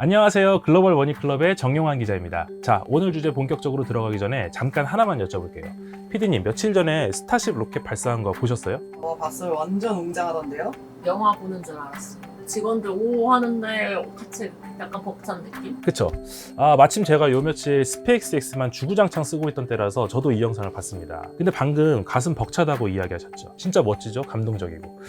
안녕하세요. 글로벌 머니클럽의 정용환 기자입니다. 자, 오늘 주제 본격적으로 들어가기 전에 잠깐 하나만 여쭤볼게요. 피디님, 며칠 전에 스타쉽 로켓 발사한 거 보셨어요? 봤어요. 완전 웅장하던데요? 영화 보는 줄 알았어. 직원들 오 하는데 같이 약간 벅찬 느낌? 그쵸? 마침 제가 요 며칠 스페이스X만 주구장창 쓰고 있던 때라서 저도 이 영상을 봤습니다. 근데 방금 가슴 벅차다고 이야기하셨죠? 진짜 멋지죠? 감동적이고.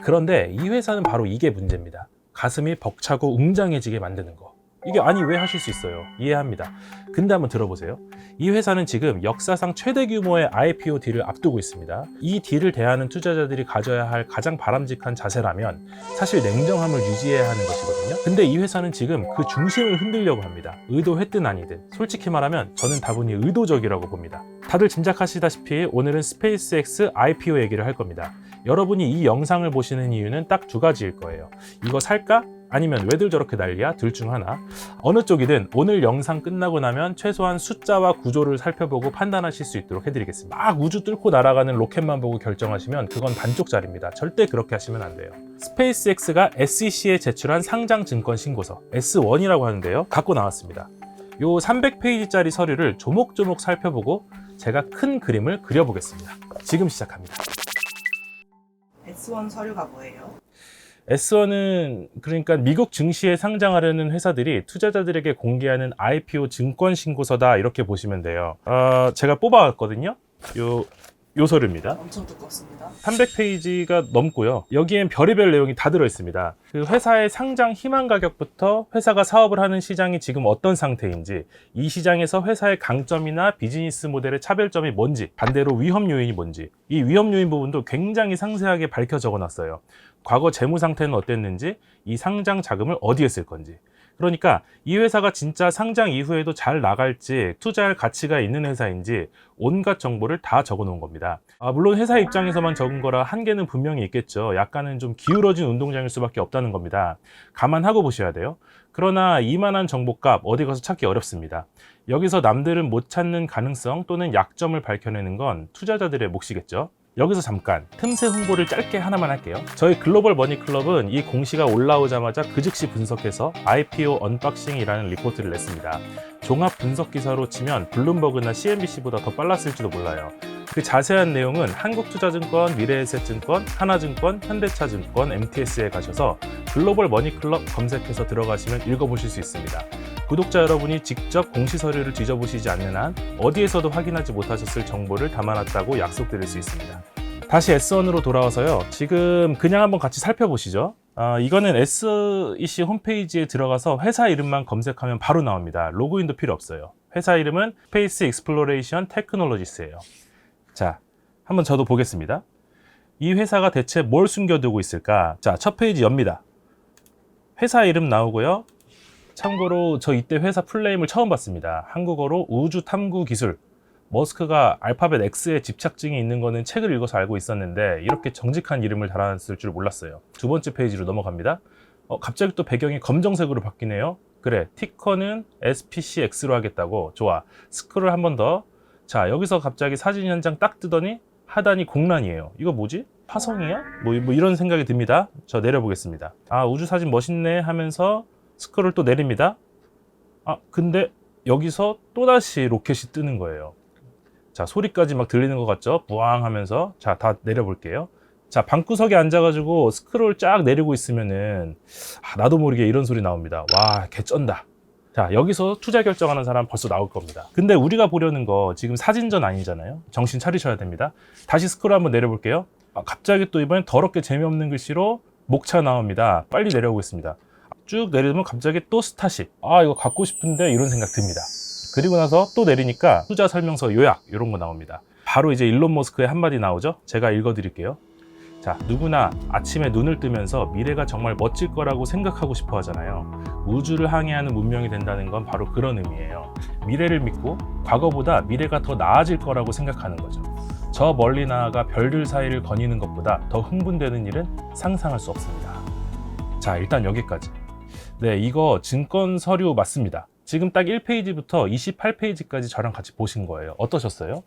그런데 이 회사는 바로 이게 문제입니다. 가슴이 벅차고 웅장해지게 만드는 거. 이게 아니 왜 하실 수 있어요? 이해합니다. 근데 한번 들어보세요. 이 회사는 지금 역사상 최대 규모의 IPO 딜을 앞두고 있습니다. 이 딜을 대하는 투자자들이 가져야 할 가장 바람직한 자세라면 사실 냉정함을 유지해야 하는 것이거든요. 근데 이 회사는 지금 그 중심을 흔들려고 합니다. 의도했든 아니든. 솔직히 말하면 저는 다분히 의도적이라고 봅니다. 다들 짐작하시다시피 오늘은 스페이스X IPO 얘기를 할 겁니다. 여러분이 이 영상을 보시는 이유는 딱 두 가지일 거예요. 이거 살까? 아니면 왜들 저렇게 난리야? 둘 중 하나. 어느 쪽이든 오늘 영상 끝나고 나면 최소한 숫자와 구조를 살펴보고 판단하실 수 있도록 해드리겠습니다. 막 우주 뚫고 날아가는 로켓만 보고 결정하시면 그건 반쪽짜리입니다. 절대 그렇게 하시면 안 돼요. 스페이스X가 SEC에 제출한 상장 증권 신고서 S1이라고 하는데요. 갖고 나왔습니다. 요 300페이지짜리 서류를 조목조목 살펴보고 제가 큰 그림을 그려보겠습니다. 지금 시작합니다. S1 서류가 뭐예요? S1은 그러니까 미국 증시에 상장하려는 회사들이 투자자들에게 공개하는 IPO 증권 신고서다 이렇게 보시면 돼요. 제가 뽑아왔거든요. 요 서류입니다. 엄청 두껍습니다. 300페이지가 넘고요. 여기엔 별의별 내용이 다 들어있습니다. 그 회사의 상장 희망 가격부터 회사가 사업을 하는 시장이 지금 어떤 상태인지, 이 시장에서 회사의 강점이나 비즈니스 모델의 차별점이 뭔지, 반대로 위험 요인이 뭔지, 이 위험 요인 부분도 굉장히 상세하게 밝혀 적어놨어요. 과거 재무 상태는 어땠는지, 이 상장 자금을 어디에 쓸 건지. 그러니까 이 회사가 진짜 상장 이후에도 잘 나갈지, 투자할 가치가 있는 회사인지 온갖 정보를 다 적어 놓은 겁니다. 물론 회사 입장에서만 적은 거라 한계는 분명히 있겠죠. 약간은 좀 기울어진 운동장일 수밖에 없다는 겁니다. 감안하고 보셔야 돼요. 그러나 이만한 정보값 어디 가서 찾기 어렵습니다. 여기서 남들은 못 찾는 가능성 또는 약점을 밝혀내는 건 투자자들의 몫이겠죠. 여기서 잠깐 틈새 홍보를 짧게 하나만 할게요. 저희 글로벌 머니클럽은 이 공시가 올라오자마자 그 즉시 분석해서 IPO 언박싱이라는 리포트를 냈습니다. 종합 분석 기사로 치면 블룸버그나 CNBC보다 더 빨랐을지도 몰라요. 그 자세한 내용은 한국투자증권, 미래에셋증권, 하나증권, 현대차증권, MTS에 가셔서 글로벌 머니클럽 검색해서 들어가시면 읽어보실 수 있습니다. 구독자 여러분이 직접 공시 서류를 뒤져보시지 않는 한 어디에서도 확인하지 못하셨을 정보를 담아놨다고 약속드릴 수 있습니다. 다시 S1으로 돌아와서요. 지금 그냥 한번 같이 살펴보시죠. 이거는 SEC 홈페이지에 들어가서 회사 이름만 검색하면 바로 나옵니다. 로그인도 필요 없어요. 회사 이름은 Space Exploration Technologies예요. 자, 한번 저도 보겠습니다. 이 회사가 대체 뭘 숨겨두고 있을까? 자, 첫 페이지 엽니다. 회사 이름 나오고요. 참고로 저 이때 회사 풀네임을 처음 봤습니다. 한국어로 우주탐구기술. 머스크가 알파벳 X에 집착증이 있는 거는 책을 읽어서 알고 있었는데 이렇게 정직한 이름을 달아놨을 줄 몰랐어요. 두 번째 페이지로 넘어갑니다. 갑자기 또 배경이 검정색으로 바뀌네요. 그래, 티커는 SPCX로 하겠다고. 좋아. 스크롤 한 번 더. 자, 여기서 갑자기 사진 한 장 딱 뜨더니 하단이 공란이에요. 이거 뭐지? 화성이야? 뭐 이런 생각이 듭니다. 저 내려보겠습니다. 우주 사진 멋있네 하면서 스크롤 또 내립니다. 근데 여기서 또다시 로켓이 뜨는 거예요. 자, 소리까지 막 들리는 것 같죠? 부앙 하면서. 자, 다 내려볼게요. 자, 방구석에 앉아가지고 스크롤 쫙 내리고 있으면은 나도 모르게 이런 소리 나옵니다. 와, 개쩐다. 자, 여기서 투자 결정하는 사람 벌써 나올 겁니다. 근데 우리가 보려는 거 지금 사진전 아니잖아요. 정신 차리셔야 됩니다. 다시 스크롤 한번 내려볼게요. 갑자기 또 이번엔 더럽게 재미없는 글씨로 목차 나옵니다. 빨리 내려오겠습니다. 쭉 내리면 갑자기 또 스타쉽. 이거 갖고 싶은데 이런 생각 듭니다. 그리고 나서 또 내리니까 투자 설명서 요약 이런 거 나옵니다. 바로 이제 일론 머스크의 한마디 나오죠. 제가 읽어드릴게요. 자, 누구나 아침에 눈을 뜨면서 미래가 정말 멋질 거라고 생각하고 싶어 하잖아요. 우주를 항해하는 문명이 된다는 건 바로 그런 의미예요. 미래를 믿고 과거보다 미래가 더 나아질 거라고 생각하는 거죠. 저 멀리 나아가 별들 사이를 거니는 것보다 더 흥분되는 일은 상상할 수 없습니다. 자, 일단 여기까지. 네, 이거 증권 서류 맞습니다. 지금 딱 1페이지부터 28페이지까지 저랑 같이 보신 거예요. 어떠셨어요?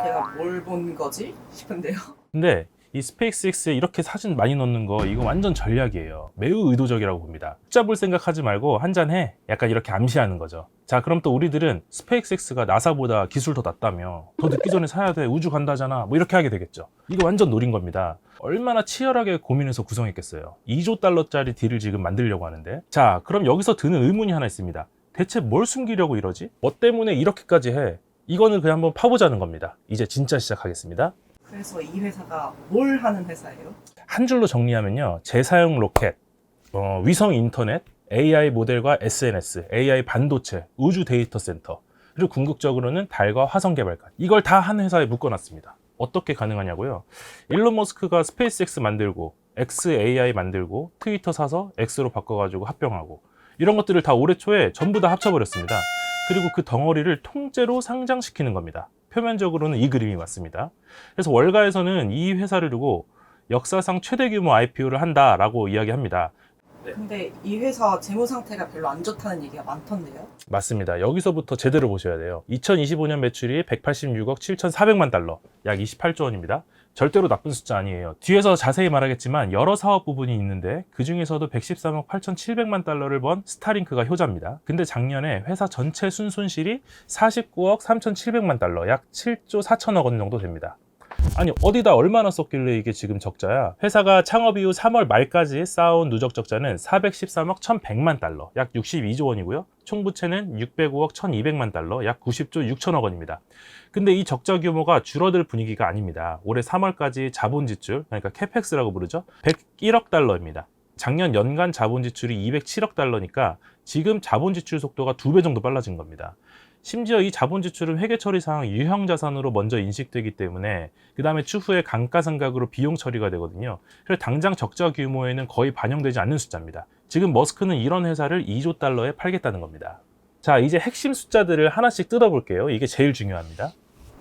제가 뭘 본 거지? 싶은데요. 근데 이 스페이스X에 이렇게 사진 많이 넣는 거 이거 완전 전략이에요. 매우 의도적이라고 봅니다. 숫자 볼 생각하지 말고 한잔해, 약간 이렇게 암시하는 거죠. 자, 그럼 또 우리들은 스페이스X가 나사보다 기술 더 낫다며, 더 늦기 전에 사야 돼, 우주 간다잖아, 뭐 이렇게 하게 되겠죠. 이거 완전 노린 겁니다. 얼마나 치열하게 고민해서 구성했겠어요. 2조 달러짜리 딜을 지금 만들려고 하는데. 자, 그럼 여기서 드는 의문이 하나 있습니다. 대체 뭘 숨기려고 이러지? 뭐 때문에 이렇게까지 해? 이거는 그냥 한번 파보자는 겁니다. 이제 진짜 시작하겠습니다. 그래서 이 회사가 뭘 하는 회사예요? 한 줄로 정리하면요, 재사용 로켓, 위성 인터넷, AI 모델과 SNS, AI 반도체, 우주 데이터 센터, 그리고 궁극적으로는 달과 화성 개발까지, 이걸 다 한 회사에 묶어놨습니다. 어떻게 가능하냐고요? 일론 머스크가 스페이스X 만들고 XAI 만들고 트위터 사서 X로 바꿔가지고 합병하고, 이런 것들을 다 올해 초에 전부 다 합쳐버렸습니다. 그리고 그 덩어리를 통째로 상장시키는 겁니다. 표면적으로는 이 그림이 맞습니다. 그래서 월가에서는 이 회사를 두고 역사상 최대 규모 IPO를 한다라고 이야기합니다. 근데 이 회사 재무 상태가 별로 안 좋다는 얘기가 많던데요? 맞습니다. 여기서부터 제대로 보셔야 돼요. 2025년 매출이 186억 7,400만 달러, 약 28조 원입니다. 절대로 나쁜 숫자 아니에요. 뒤에서 자세히 말하겠지만 여러 사업 부분이 있는데 그 중에서도 113억 8,700만 달러를 번 스타링크가 효자입니다. 근데 작년에 회사 전체 순손실이 49억 3,700만 달러, 약 7조 4천억 원 정도 됩니다. 아니, 어디다 얼마나 썼길래 이게 지금 적자야? 회사가 창업 이후 3월 말까지 쌓아온 누적 적자는 413억 1,100만 달러, 약 62조 원이고요. 총 부채는 605억 1,200만 달러, 약 90조 6천억 원입니다. 근데 이 적자 규모가 줄어들 분위기가 아닙니다. 올해 3월까지 자본 지출, 그러니까 캐펙스라고 부르죠, 101억 달러입니다. 작년 연간 자본 지출이 207억 달러니까 지금 자본 지출 속도가 2배 정도 빨라진 겁니다. 심지어 이 자본 지출은 회계 처리상 유형 자산으로 먼저 인식되기 때문에 그 다음에 추후에 감가상각으로 비용 처리가 되거든요. 그래서 당장 적자 규모에는 거의 반영되지 않는 숫자입니다. 지금 머스크는 이런 회사를 2조 달러에 팔겠다는 겁니다. 자, 이제 핵심 숫자들을 하나씩 뜯어볼게요. 이게 제일 중요합니다.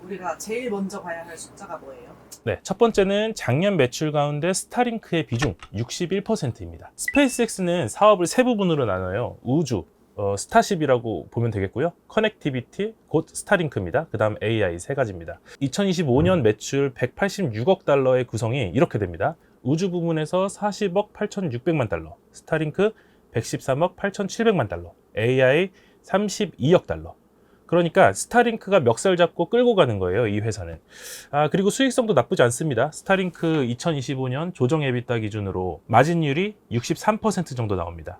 우리가 제일 먼저 봐야 할 숫자가 뭐예요? 네, 첫 번째는 작년 매출 가운데 스타링크의 비중 61%입니다. 스페이스X는 사업을 세 부분으로 나눠요. 우주, 스타쉽이라고 보면 되겠고요. 커넥티비티, 곧 스타링크입니다. 그 다음 AI 세 가지입니다. 2025년 매출 186억 달러의 구성이 이렇게 됩니다. 우주 부문에서 40억 8,600만 달러, 스타링크 113억 8,700만 달러, AI 32억 달러. 그러니까 스타링크가 멱살 잡고 끌고 가는 거예요, 이 회사는. 그리고 수익성도 나쁘지 않습니다. 스타링크 2025년 조정 EBITDA 기준으로 마진율이 63% 정도 나옵니다.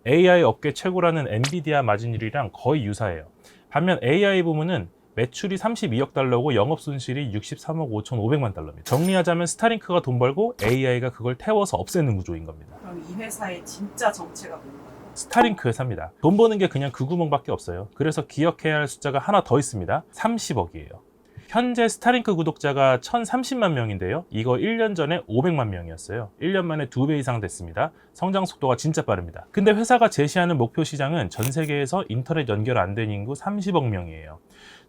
AI 업계 최고라는 엔비디아 마진율이랑 거의 유사해요. 반면 AI 부문은 매출이 32억 달러고 영업손실이 63억 5,500만 달러입니다. 정리하자면 스타링크가 돈 벌고 AI가 그걸 태워서 없애는 구조인 겁니다. 그럼 이 회사의 진짜 정체가 뭔가요? 스타링크 회사입니다. 돈 버는 게 그냥 그 구멍밖에 없어요. 그래서 기억해야 할 숫자가 하나 더 있습니다. 30억이에요. 현재 스타링크 구독자가 1,030만 명인데요. 이거 1년 전에 500만 명이었어요. 1년 만에 2배 이상 됐습니다. 성장 속도가 진짜 빠릅니다. 근데 회사가 제시하는 목표 시장은 전 세계에서 인터넷 연결 안 된 인구 30억 명이에요.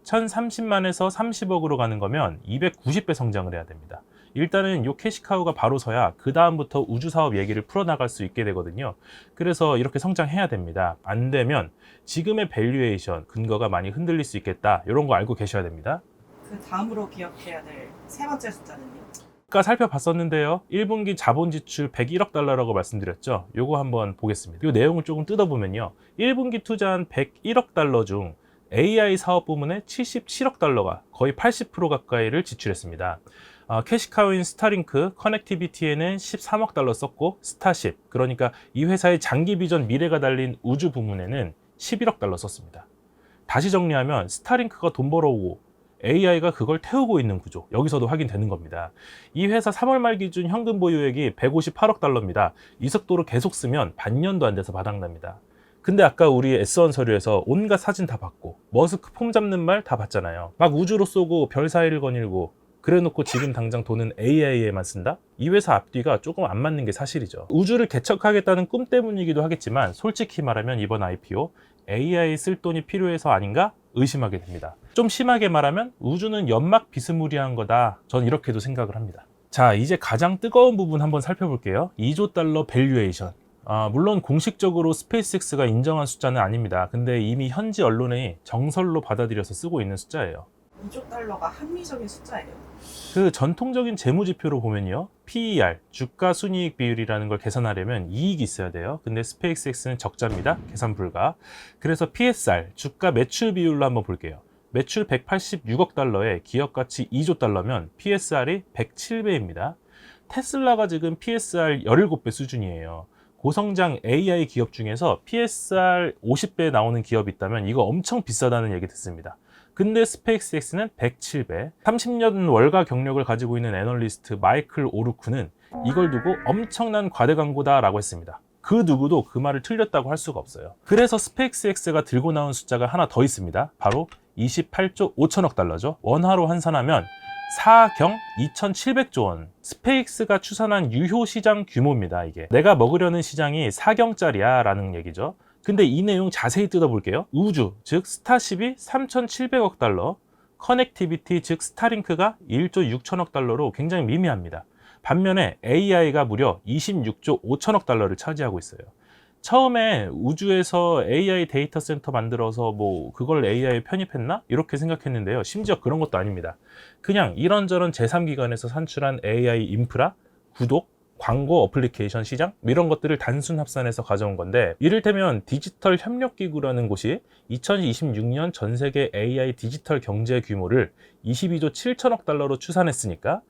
1,030만에서 30억으로 가는 거면 290배 성장을 해야 됩니다. 일단은 요 캐시카우가 바로 서야 그 다음부터 우주 사업 얘기를 풀어나갈 수 있게 되거든요. 그래서 이렇게 성장해야 됩니다. 안 되면 지금의 밸류에이션 근거가 많이 흔들릴 수 있겠다. 이런 거 알고 계셔야 됩니다. 그 다음으로 기억해야 될 세 번째 숫자는요? 아까 살펴봤었는데요. 1분기 자본 지출 101억 달러라고 말씀드렸죠. 요거 한번 보겠습니다. 이 내용을 조금 뜯어보면요. 1분기 투자한 101억 달러 중 AI 사업 부문에 77억 달러가 거의 80% 가까이를 지출했습니다. 캐시카우인 스타링크, 커넥티비티에는 13억 달러 썼고, 스타쉽, 그러니까 이 회사의 장기 비전 미래가 달린 우주 부문에는 11억 달러 썼습니다. 다시 정리하면 스타링크가 돈 벌어오고 AI가 그걸 태우고 있는 구조, 여기서도 확인되는 겁니다. 이 회사 3월 말 기준 현금 보유액이 158억 달러입니다. 이 속도로 계속 쓰면 반년도 안 돼서 바닥납니다. 근데 아까 우리 S1 서류에서 온갖 사진 다 봤고 머스크 폼 잡는 말 다 봤잖아요. 막 우주로 쏘고 별 사이를 거닐고, 그래놓고 지금 당장 돈은 AI에만 쓴다? 이 회사 앞뒤가 조금 안 맞는 게 사실이죠. 우주를 개척하겠다는 꿈 때문이기도 하겠지만 솔직히 말하면 이번 IPO AI 쓸 돈이 필요해서 아닌가 의심하게 됩니다. 좀 심하게 말하면 우주는 연막 비스무리한 거다. 전 이렇게도 생각을 합니다. 자, 이제 가장 뜨거운 부분 한번 살펴볼게요. 2조 달러 밸류에이션. 물론 공식적으로 스페이스X가 인정한 숫자는 아닙니다. 근데 이미 현지 언론이 정설로 받아들여서 쓰고 있는 숫자예요. 2조 달러가 합리적인 숫자예요? 그 전통적인 재무지표로 보면요, PER, 주가 순이익 비율이라는 걸 계산하려면 이익이 있어야 돼요. 근데 스페이스X는 적자입니다. 계산 불가. 그래서 PSR, 주가 매출 비율로 한번 볼게요. 매출 186억 달러에 기업 가치 2조 달러면 PSR이 107배입니다. 테슬라가 지금 PSR 17배 수준이에요. 고성장 AI 기업 중에서 PSR 50배 나오는 기업이 있다면 이거 엄청 비싸다는 얘기 듣습니다. 근데 스페이스X는 107배, 30년 월가 경력을 가지고 있는 애널리스트 마이클 오루크는 이걸 두고 엄청난 과대 광고다라고 했습니다. 그 누구도 그 말을 틀렸다고 할 수가 없어요. 그래서 스페이스X가 들고 나온 숫자가 하나 더 있습니다. 바로 28조 5천억 달러죠. 원화로 환산하면 4경 2,700조 원. 스페이스X가 추산한 유효 시장 규모입니다. 이게 내가 먹으려는 시장이 4경짜리야 라는 얘기죠. 근데 이 내용 자세히 뜯어볼게요. 우주, 즉 스타쉽이 3,700억 달러, 커넥티비티, 즉 스타링크가 1조 6천억 달러로 굉장히 미미합니다. 반면에 AI가 무려 26조 5천억 달러를 차지하고 있어요. 처음에 우주에서 AI 데이터 센터 만들어서 뭐 그걸 AI에 편입했나? 이렇게 생각했는데요. 심지어 그런 것도 아닙니다. 그냥 이런저런 제3기관에서 산출한 AI 인프라, 구독, 광고 어플리케이션 시장 이런 것들을 단순 합산해서 가져온 건데, 이를테면 디지털 협력기구라는 곳이 2026년 전 세계 AI 디지털 경제 규모를 22조 7천억 달러로 추산했으니까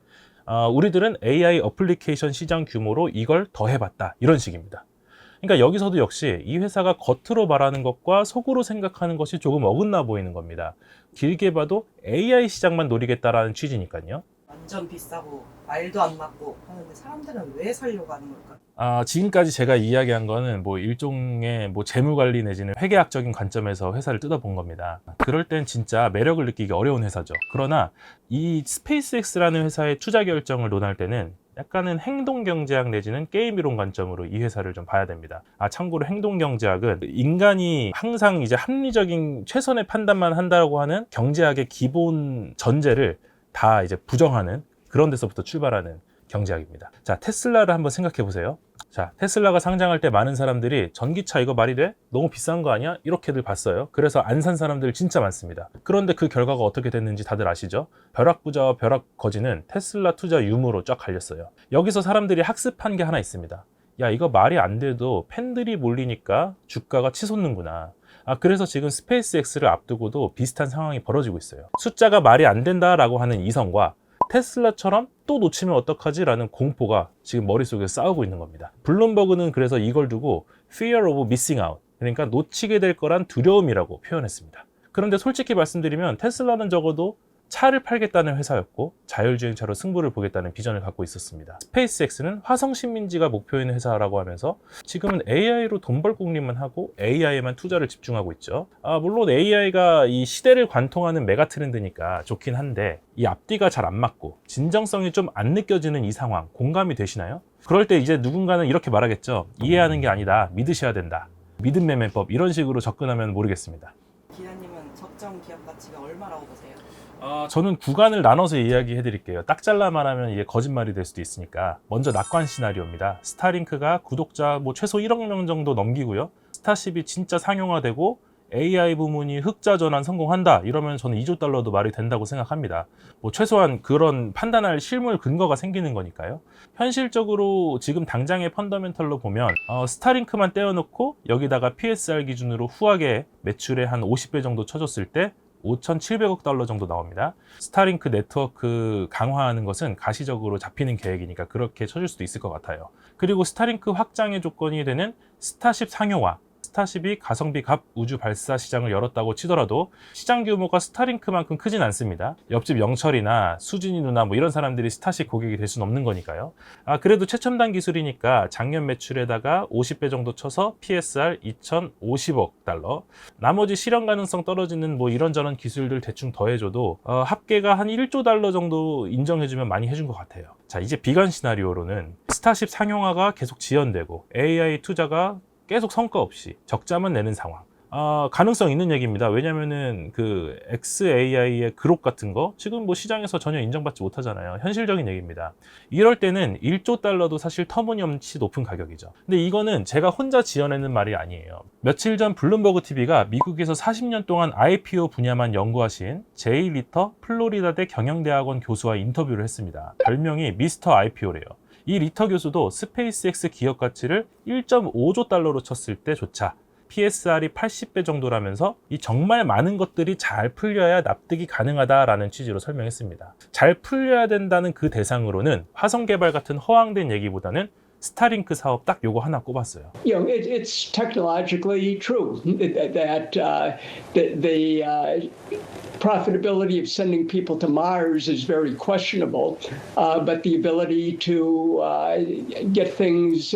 우리들은 AI 어플리케이션 시장 규모로 이걸 더해봤다, 이런 식입니다. 그러니까 여기서도 역시 이 회사가 겉으로 말하는 것과 속으로 생각하는 것이 조금 어긋나 보이는 겁니다. 길게 봐도 AI 시장만 노리겠다라는 취지니까요. 완전 비싸고 말도 안 맞고 하는데 사람들은 왜 사려고 하는 걸까요? 지금까지 제가 이야기한 거는 뭐 일종의 뭐 재무관리 내지는 회계학적인 관점에서 회사를 뜯어본 겁니다. 그럴 땐 진짜 매력을 느끼기 어려운 회사죠. 그러나 이 스페이스X라는 회사의 투자 결정을 논할 때는 약간은 행동경제학 내지는 게임이론 관점으로 이 회사를 좀 봐야 됩니다. 참고로 행동경제학은 인간이 항상 이제 합리적인 최선의 판단만 한다고 하는 경제학의 기본 전제를 다 이제 부정하는 그런 데서부터 출발하는 경제학입니다. 자, 테슬라를 한번 생각해 보세요. 자, 테슬라가 상장할 때 많은 사람들이 전기차 이거 말이 돼? 너무 비싼 거 아니야? 이렇게들 봤어요. 그래서 안 산 사람들 진짜 많습니다. 그런데 그 결과가 어떻게 됐는지 다들 아시죠? 벼락부자와 벼락거지는 테슬라 투자 유무로 쫙 갈렸어요. 여기서 사람들이 학습한 게 하나 있습니다. 야, 이거 말이 안 돼도 팬들이 몰리니까 주가가 치솟는구나. 그래서 지금 스페이스X를 앞두고도 비슷한 상황이 벌어지고 있어요. 숫자가 말이 안 된다라고 하는 이성과 테슬라처럼 또 놓치면 어떡하지? 라는 공포가 지금 머릿속에 싸우고 있는 겁니다. 블룸버그는 그래서 이걸 두고 Fear of Missing Out, 그러니까 놓치게 될 거란 두려움이라고 표현했습니다. 그런데 솔직히 말씀드리면 테슬라는 적어도 차를 팔겠다는 회사였고 자율주행차로 승부를 보겠다는 비전을 갖고 있었습니다. 스페이스X는 화성 식민지가 목표인 회사라고 하면서 지금은 AI로 돈 벌 궁리만 하고 AI에만 투자를 집중하고 있죠. 물론 AI가 이 시대를 관통하는 메가 트렌드니까 좋긴 한데 이 앞뒤가 잘 안 맞고 진정성이 좀 안 느껴지는 이 상황 공감이 되시나요? 그럴 때 이제 누군가는 이렇게 말하겠죠. 이해하는 게 아니다, 믿으셔야 된다, 믿음 매매법, 이런 식으로 접근하면 모르겠습니다. 기자님은 적정 기업 가치가 얼마라고 보세요? 저는 구간을 나눠서 이야기해 드릴게요. 딱 잘라 말하면 이게 거짓말이 될 수도 있으니까. 먼저 낙관 시나리오입니다. 스타링크가 구독자 최소 1억 명 정도 넘기고요. 스타쉽이 진짜 상용화되고 AI 부문이 흑자 전환 성공한다, 이러면 저는 2조 달러도 말이 된다고 생각합니다. 최소한 그런 판단할 실물 근거가 생기는 거니까요. 현실적으로 지금 당장의 펀더멘털로 보면 스타링크만 떼어놓고 여기다가 PSR 기준으로 후하게 매출에 한 50배 정도 쳐줬을 때 5,700억 달러 정도 나옵니다. 스타링크 네트워크 강화하는 것은 가시적으로 잡히는 계획이니까 그렇게 쳐줄 수도 있을 것 같아요. 그리고 스타링크 확장의 조건이 되는 스타쉽 상용화, 스타쉽이 가성비 갑 우주 발사 시장을 열었다고 치더라도 시장 규모가 스타링크만큼 크진 않습니다. 옆집 영철이나 수진이 누나 이런 사람들이 스타쉽 고객이 될 수는 없는 거니까요. 그래도 최첨단 기술이니까 작년 매출에다가 50배 정도 쳐서 PSR 2,050억 달러, 나머지 실현 가능성 떨어지는 이런저런 기술들 대충 더해줘도 합계가 한 1조 달러 정도 인정해주면 많이 해준 것 같아요. 자, 이제 비관 시나리오로는 스타쉽 상용화가 계속 지연되고 AI 투자가 계속 성과 없이 적자만 내는 상황, 가능성 있는 얘기입니다. 왜냐면은 그 XAI의 그룹 같은 거 지금 뭐 시장에서 전혀 인정받지 못하잖아요. 현실적인 얘기입니다. 이럴 때는 1조 달러도 사실 터무니없이 높은 가격이죠. 근데 이거는 제가 혼자 지어내는 말이 아니에요. 며칠 전 블룸버그 TV가 미국에서 40년 동안 IPO 분야만 연구하신 제이 리터 플로리다대 경영대학원 교수와 인터뷰를 했습니다. 별명이 미스터 IPO래요. 이 리터 교수도 스페이스X 기업 가치를 1.5조 달러로 쳤을 때조차 PSR이 80배 정도라면서 이 정말 많은 것들이 잘 풀려야 납득이 가능하다라는 취지로 설명했습니다. 잘 풀려야 된다는 그 대상으로는 화성 개발 같은 허황된 얘기보다는 스타링크 사업 딱 요거 하나 꼽았어요. It's technologically true that the profitability of sending people to Mars is very questionable, but the ability to get things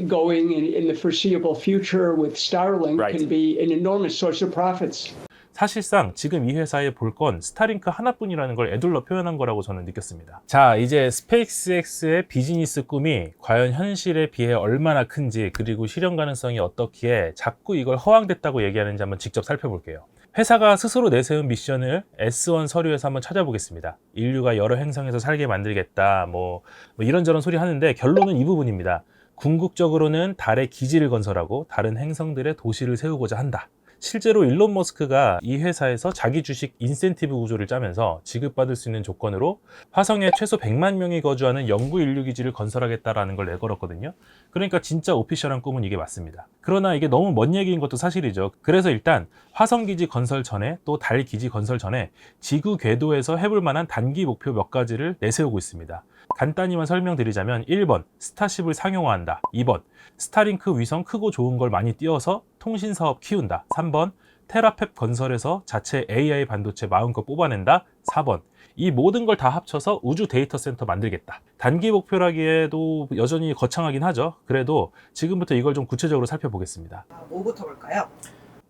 going in the foreseeable future with Starlink Right. can be an enormous source of profits. 사실상 지금 이 회사에 볼 건 스타링크 하나뿐이라는 걸 애둘러 표현한 거라고 저는 느꼈습니다. 자, 이제 스페이스X의 비즈니스 꿈이 과연 현실에 비해 얼마나 큰지, 그리고 실현 가능성이 어떻기에 자꾸 이걸 허황됐다고 얘기하는지 한번 직접 살펴볼게요. 회사가 스스로 내세운 미션을 S1 서류에서 한번 찾아보겠습니다. 인류가 여러 행성에서 살게 만들겠다, 뭐 이런저런 소리 하는데 결론은 이 부분입니다. 궁극적으로는 달에 기지를 건설하고 다른 행성들의 도시를 세우고자 한다. 실제로 일론 머스크가 이 회사에서 자기 주식 인센티브 구조를 짜면서 지급받을 수 있는 조건으로 화성에 최소 100만 명이 거주하는 연구 인류 기지를 건설하겠다라는 걸 내걸었거든요. 그러니까 진짜 오피셜한 꿈은 이게 맞습니다. 그러나 이게 너무 먼 얘기인 것도 사실이죠. 그래서 일단 화성 기지 건설 전에, 또 달 기지 건설 전에 지구 궤도에서 해볼 만한 단기 목표 몇 가지를 내세우고 있습니다. 간단히만 설명드리자면 1번, 스타쉽을 상용화한다. 2번, 스타링크 위성 크고 좋은 걸 많이 띄워서 통신 사업 키운다. 3번, 테라펩 건설에서 자체 AI 반도체 마음껏 뽑아낸다. 4번, 이 모든 걸 다 합쳐서 우주 데이터 센터 만들겠다. 단기 목표라기에도 여전히 거창하긴 하죠. 그래도 지금부터 이걸 좀 구체적으로 살펴보겠습니다. 뭐부터 볼까요?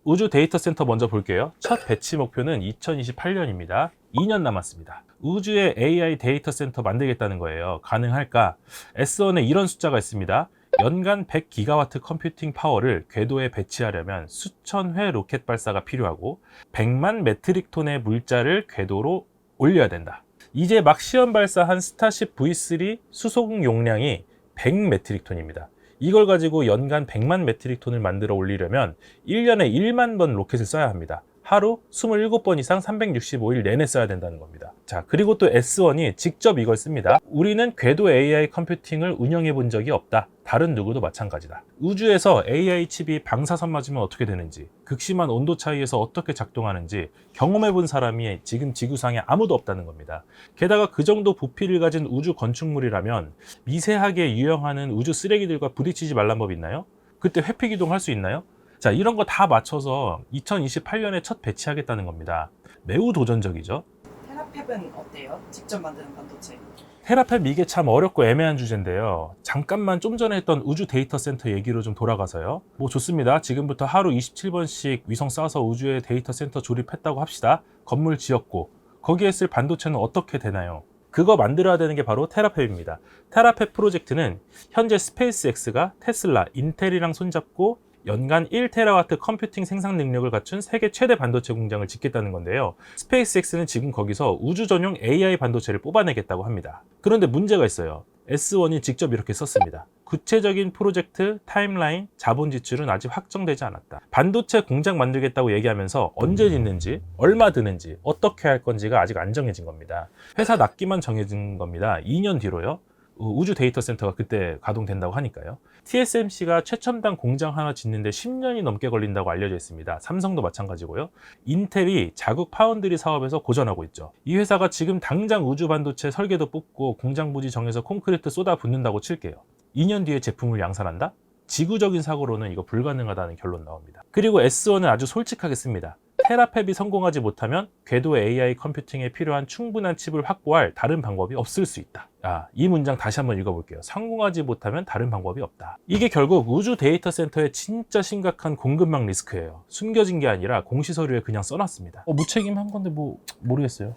우주 데이터 센터 먼저 볼게요. 첫 배치 목표는 2028년입니다. 2년 남았습니다. 우주에 AI 데이터 센터 만들겠다는 거예요. 가능할까? S1에 이런 숫자가 있습니다. 연간 100기가와트 컴퓨팅 파워를 궤도에 배치하려면 수천 회 로켓 발사가 필요하고 100만 메트릭 톤의 물자를 궤도로 올려야 된다. 이제 막 시험 발사한 스타쉽 V3 수송 용량이 100 메트릭 톤입니다. 이걸 가지고 연간 100만 메트릭 톤을 만들어 올리려면 1년에 1만 번 로켓을 쏴야 합니다. 하루 27번 이상 365일 내내 써야 된다는 겁니다. 자, 그리고 또 S1이 직접 이걸 씁니다. 우리는 궤도 AI 컴퓨팅을 운영해 본 적이 없다. 다른 누구도 마찬가지다. 우주에서 AI 칩이 방사선 맞으면 어떻게 되는지, 극심한 온도 차이에서 어떻게 작동하는지 경험해 본 사람이 지금 지구상에 아무도 없다는 겁니다. 게다가 그 정도 부피를 가진 우주 건축물이라면 미세하게 유영하는 우주 쓰레기들과 부딪히지 말란 법 있나요? 그때 회피 기동할 수 있나요? 자, 이런 거 다 맞춰서 2028년에 첫 배치하겠다는 겁니다. 매우 도전적이죠. 테라펩은 어때요? 직접 만드는 반도체. 테라펩 이게 참 어렵고 애매한 주제인데요. 잠깐만 좀 전에 했던 우주 데이터 센터 얘기로 좀 돌아가서요. 뭐 좋습니다. 지금부터 하루 27번씩 위성 쏴서 우주에 데이터 센터 조립했다고 합시다. 건물 지었고 거기에 쓸 반도체는 어떻게 되나요? 그거 만들어야 되는 게 바로 테라펩입니다. 테라펩 프로젝트는 현재 스페이스X가 테슬라, 인텔이랑 손잡고 연간 1테라와트 컴퓨팅 생산 능력을 갖춘 세계 최대 반도체 공장을 짓겠다는 건데요. 스페이스X는 지금 거기서 우주 전용 AI 반도체를 뽑아내겠다고 합니다. 그런데 문제가 있어요. S1이 직접 이렇게 썼습니다. 구체적인 프로젝트, 타임라인, 자본 지출은 아직 확정되지 않았다. 반도체 공장 만들겠다고 얘기하면서 언제 짓는지, 얼마 드는지, 어떻게 할 건지가 아직 안 정해진 겁니다. 회사 납기만 정해진 겁니다. 2년 뒤로요. 우주 데이터 센터가 그때 가동된다고 하니까요. TSMC가 최첨단 공장 하나 짓는데 10년이 넘게 걸린다고 알려져 있습니다. 삼성도 마찬가지고요. 인텔이 자국 파운드리 사업에서 고전하고 있죠. 이 회사가 지금 당장 우주 반도체 설계도 뽑고 공장 부지 정해서 콘크리트 쏟아 붓는다고 칠게요. 2년 뒤에 제품을 양산한다? 지구적인 사고로는 이거 불가능하다는 결론 나옵니다. 그리고 S1은 아주 솔직하게 씁니다. 테라펩이 성공하지 못하면 궤도 AI 컴퓨팅에 필요한 충분한 칩을 확보할 다른 방법이 없을 수 있다. 이 문장 다시 한번 읽어볼게요. 성공하지 못하면 다른 방법이 없다. 이게 결국 우주 데이터 센터의 진짜 심각한 공급망 리스크예요. 숨겨진 게 아니라 공시서류에 그냥 써놨습니다. 무책임한 건데 뭐 모르겠어요.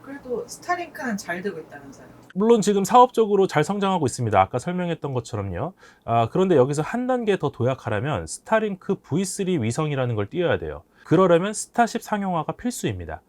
그래도 그래도 스타링크는 잘 되고 있다면서요. 물론 지금 사업적으로 잘 성장하고 있습니다. 아까 설명했던 것처럼요. 그런데 여기서 한 단계 더 도약하려면 스타링크 V3 위성이라는 걸 띄워야 돼요. 그러려면 스타쉽 상용화가 필수입니다.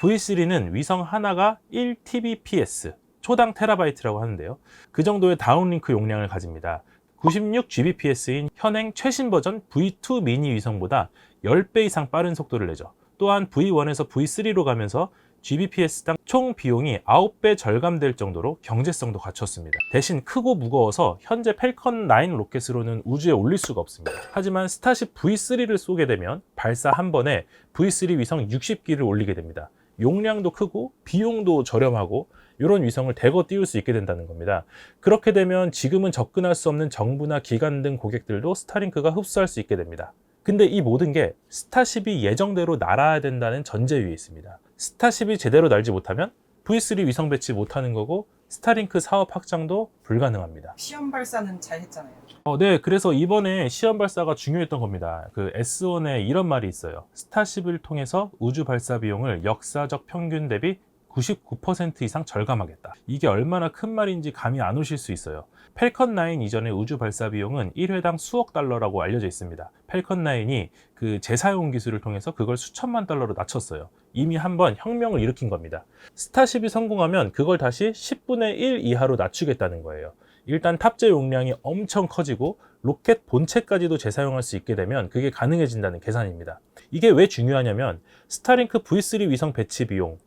V3는 위성 하나가 1TBps, 초당 테라바이트라고 하는데요. 그 정도의 다운링크 용량을 가집니다. 96Gbps인 현행 최신 버전 V2 미니 위성보다 10배 이상 빠른 속도를 내죠. 또한 V1에서 V3로 가면서 Gbps당 총 비용이 9배 절감될 정도로 경제성도 갖췄습니다. 대신 크고 무거워서 현재 펠컨 9 로켓으로는 우주에 올릴 수가 없습니다. 하지만 스타쉽 V3를 쏘게 되면 발사 한 번에 V3 위성 60기를 올리게 됩니다. 용량도 크고 비용도 저렴하고 이런 위성을 대거 띄울 수 있게 된다는 겁니다. 그렇게 되면 지금은 접근할 수 없는 정부나 기관 등 고객들도 스타링크가 흡수할 수 있게 됩니다. 근데 이 모든 게 스타쉽이 예정대로 날아야 된다는 전제 위에 있습니다. 스타쉽이 제대로 날지 못하면 V3 위성 배치 못하는 거고 스타링크 사업 확장도 불가능합니다. 시험 발사는 잘 했잖아요. 네, 그래서 이번에 시험 발사가 중요했던 겁니다. 그 S1에 이런 말이 있어요. 스타쉽을 통해서 우주 발사 비용을 역사적 평균 대비 99% 이상 절감하겠다. 이게 얼마나 큰 말인지 감이 안 오실 수 있어요. 펠컨 9 이전의 우주 발사 비용은 1회당 수억 달러라고 알려져 있습니다. 펠컨 9이 그 재사용 기술을 통해서 그걸 수천만 달러로 낮췄어요. 이미 한번 혁명을 일으킨 겁니다. 스타쉽이 성공하면 그걸 다시 10분의 1 이하로 낮추겠다는 거예요. 일단 탑재 용량이 엄청 커지고 로켓 본체까지도 재사용할 수 있게 되면 그게 가능해진다는 계산입니다. 이게 왜 중요하냐면 스타링크 V3 위성 배치 비용,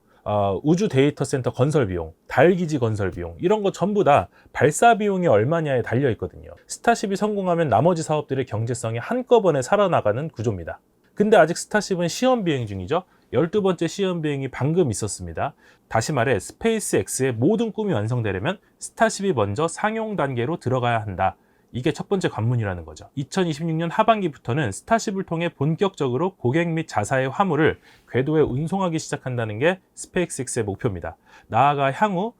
우주 데이터 센터 건설 비용, 달 기지 건설 비용 이런 거 전부 다 발사 비용이 얼마냐에 달려 있거든요. 스타쉽이 성공하면 나머지 사업들의 경제성이 한꺼번에 살아나가는 구조입니다. 근데 아직 스타쉽은 시험 비행 중이죠. 12번째 시험 비행이 방금 있었습니다. 다시 말해 스페이스X의 모든 꿈이 완성되려면 스타쉽이 먼저 상용 단계로 들어가야 한다. 이게 첫 번째 관문이라는 거죠. 2026년 하반기부터는 스타쉽을 통해 본격적으로 고객 및 자사의 화물을 궤도에 운송하기 시작한다는 게 스페이스X의 목표입니다. 나아가 향후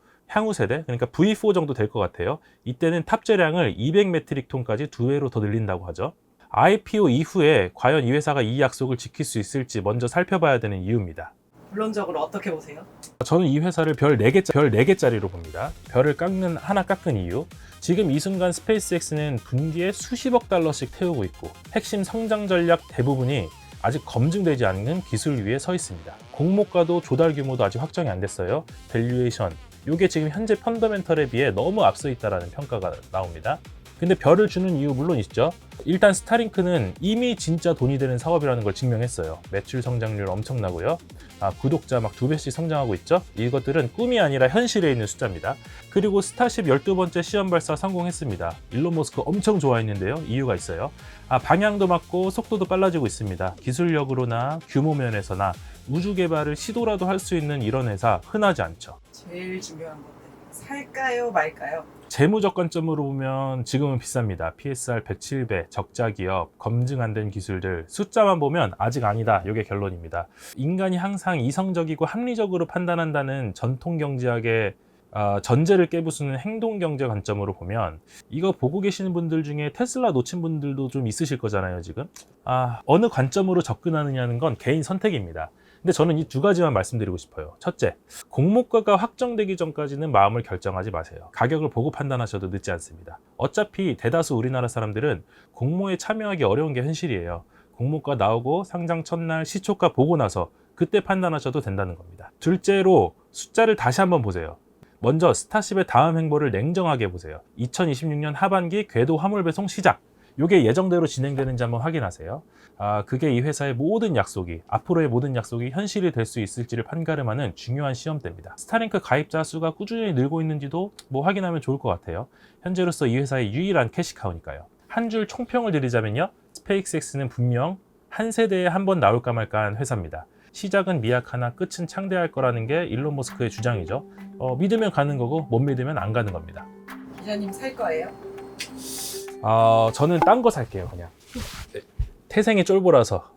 세대, 그러니까 V4 정도 될 것 같아요. 이때는 탑재량을 200메트릭 톤까지 2배로 더 늘린다고 하죠. IPO 이후에 과연 이 회사가 이 약속을 지킬 수 있을지 먼저 살펴봐야 되는 이유입니다. 본론적으로 어떻게 보세요? 저는 이 회사를 별 4개짜리로 봅니다. 별을 하나 깎은 이유. 지금 이 순간 스페이스X는 분기에 수십억 달러씩 태우고 있고 핵심 성장 전략 대부분이 아직 검증되지 않는 기술 위에 서 있습니다. 공모가도 조달 규모도 아직 확정이 안 됐어요. 밸류에이션, 이게 지금 현재 펀더멘털에 비해 너무 앞서 있다는 평가가 나옵니다. 근데 별을 주는 이유 물론 있죠. 일단 스타링크는 이미 진짜 돈이 되는 사업이라는 걸 증명했어요. 매출 성장률 엄청나고요. 구독자 막 2배씩 성장하고 있죠. 이것들은 꿈이 아니라 현실에 있는 숫자입니다. 그리고 스타쉽 12번째 시험 발사 성공했습니다. 일론 머스크 엄청 좋아했는데요. 이유가 있어요. 방향도 맞고 속도도 빨라지고 있습니다. 기술력으로나 규모 면에서나 우주 개발을 시도라도 할 수 있는 이런 회사 흔하지 않죠. 제일 중요한 건데 살까요 말까요? 재무적 관점으로 보면 지금은 비쌉니다. PSR 107배, 적자 기업, 검증 안 된 기술들, 숫자만 보면 아직 아니다. 이게 결론입니다. 인간이 항상 이성적이고 합리적으로 판단한다는 전통 경제학의 전제를 깨부수는 행동 경제 관점으로 보면 이거 보고 계시는 분들 중에 테슬라 놓친 분들도 좀 있으실 거잖아요, 지금. 어느 관점으로 접근하느냐는 건 개인 선택입니다. 근데 저는 이 2가지만 말씀드리고 싶어요. 첫째, 공모가가 확정되기 전까지는 마음을 결정하지 마세요. 가격을 보고 판단하셔도 늦지 않습니다. 어차피 대다수 우리나라 사람들은 공모에 참여하기 어려운 게 현실이에요. 공모가 나오고 상장 첫날 시초가 보고 나서 그때 판단하셔도 된다는 겁니다. 둘째로 숫자를 다시 한번 보세요. 먼저 스타쉽의 다음 행보를 냉정하게 보세요. 2026년 하반기 궤도 화물 배송 시작. 이게 예정대로 진행되는지 한번 확인하세요. 그게 이 회사의 모든 약속이, 앞으로의 모든 약속이 현실이 될 수 있을지를 판가름하는 중요한 시험대입니다. 스타링크 가입자 수가 꾸준히 늘고 있는지도 확인하면 좋을 것 같아요. 현재로서 이 회사의 유일한 캐시카우니까요. 한 줄 총평을 드리자면요. 스페이스X는 분명 한 세대에 한 번 나올까 말까한 회사입니다. 시작은 미약하나 끝은 창대할 거라는 게 일론 머스크의 주장이죠. 믿으면 가는 거고 못 믿으면 안 가는 겁니다. 기자님 살 거예요? 저는 딴 거 살게요, 그냥. 태생이 쫄보라서.